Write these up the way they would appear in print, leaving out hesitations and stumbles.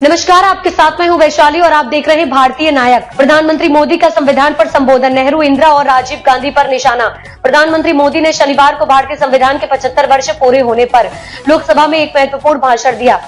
नमस्कार, आपके साथ मैं हूं वैशाली और आप देख रहे हैं भारतीय नायक। प्रधानमंत्री मोदी का संविधान पर संबोधन, नेहरू, इंदिरा और राजीव गांधी पर निशाना। प्रधानमंत्री मोदी ने शनिवार को भारतीय संविधान के 75 वर्ष पूरे होने पर लोकसभा में एक महत्वपूर्ण भाषण दिया।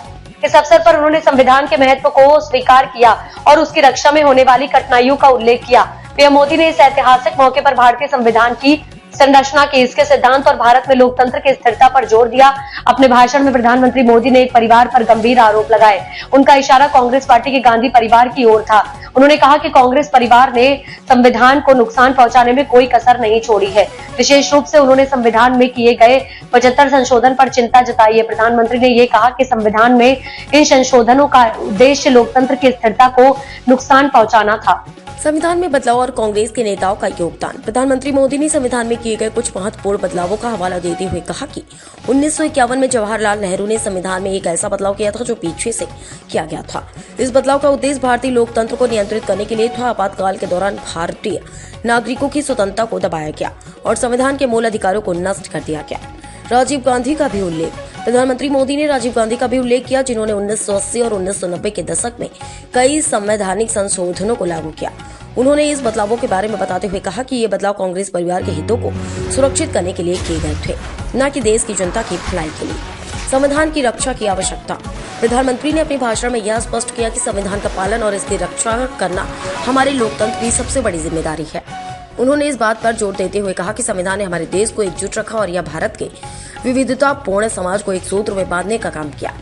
इस अवसर पर उन्होंने संविधान के महत्व को स्वीकार किया और उसकी रक्षा में होने वाली कठिनाइयों का उल्लेख किया। पीएम मोदी ने इस ऐतिहासिक मौके पर भारतीय संविधान की संरचना के, इसके सिद्धांत और भारत में लोकतंत्र की स्थिरता पर जोर दिया। अपने भाषण में प्रधानमंत्री मोदी ने एक परिवार पर गंभीर आरोप लगाए। उनका इशारा कांग्रेस पार्टी के गांधी परिवार की ओर था। उन्होंने कहा कि कांग्रेस परिवार ने संविधान को नुकसान पहुंचाने में कोई कसर नहीं छोड़ी है। विशेष रूप से उन्होंने संविधान में किए गए 75 संशोधन पर चिंता जताई है। प्रधानमंत्री ने ये कहा कि संविधान में इन संशोधनों का उद्देश्य लोकतंत्र की स्थिरता को नुकसान पहुंचाना था। संविधान में बदलाव और कांग्रेस के नेताओं का योगदान। प्रधानमंत्री मोदी ने संविधान में किए गए कुछ महत्वपूर्ण बदलावों का हवाला देते हुए कहा कि 1951 में जवाहरलाल नेहरू ने संविधान में एक ऐसा बदलाव किया था जो पीछे से किया गया था। इस बदलाव का उद्देश्य भारतीय लोकतंत्र को नियंत्रित करने के लिए था। आपातकाल के दौरान भारतीय नागरिकों की स्वतंत्रता को दबाया गया और संविधान के मूल अधिकारों को नष्ट कर दिया गया। राजीव गांधी का भी उल्लेख। प्रधानमंत्री मोदी ने राजीव गांधी का भी उल्लेख किया, जिन्होंने 1980 और 1990 के दशक में कई संवैधानिक संशोधनों को लागू किया। उन्होंने इस बदलावों के बारे में बताते हुए कहा कि ये बदलाव कांग्रेस परिवार के हितों को सुरक्षित करने के लिए किए गए थे, न कि देश की जनता की भलाई के लिए। संविधान की रक्षा की आवश्यकता। प्रधानमंत्री ने अपने भाषण में यह स्पष्ट किया कि संविधान का पालन और इसकी रक्षा करना हमारे लोकतंत्र की सबसे बड़ी जिम्मेदारी है। उन्होंने इस बात पर जोर देते हुए कहा कि संविधान ने हमारे देश को एकजुट रखा और यह भारत के विविधतापूर्ण समाज को एक सूत्र में बांधने का काम किया।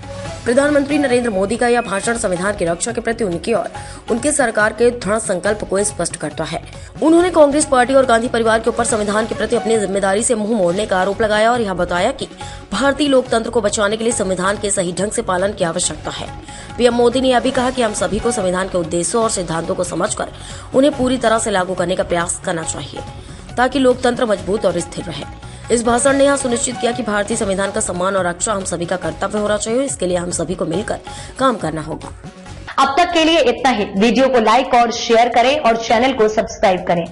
प्रधानमंत्री नरेंद्र मोदी का यह भाषण संविधान की रक्षा के प्रति उनकी और उनके सरकार के दृढ़ संकल्प को स्पष्ट करता है। उन्होंने कांग्रेस पार्टी और गांधी परिवार के ऊपर संविधान के प्रति अपनी जिम्मेदारी से मुंह मोड़ने का आरोप लगाया और यह बताया कि भारतीय लोकतंत्र को बचाने के लिए संविधान के सही ढंग से पालन की आवश्यकता है। पीएम मोदी ने यह भी कहा कि हम सभी को संविधान के उद्देश्यों और सिद्धांतों को समझकर उन्हें पूरी तरह से लागू करने का प्रयास करना चाहिए, ताकि लोकतंत्र मजबूत और स्थिर रहे। इस भाषण ने यह सुनिश्चित किया कि भारतीय संविधान का सम्मान और रक्षा हम सभी का कर्तव्य होना चाहिए। इसके लिए हम सभी को मिलकर काम करना होगा। अब तक के लिए इतना ही। वीडियो को लाइक और शेयर करें और चैनल को सब्सक्राइब करें।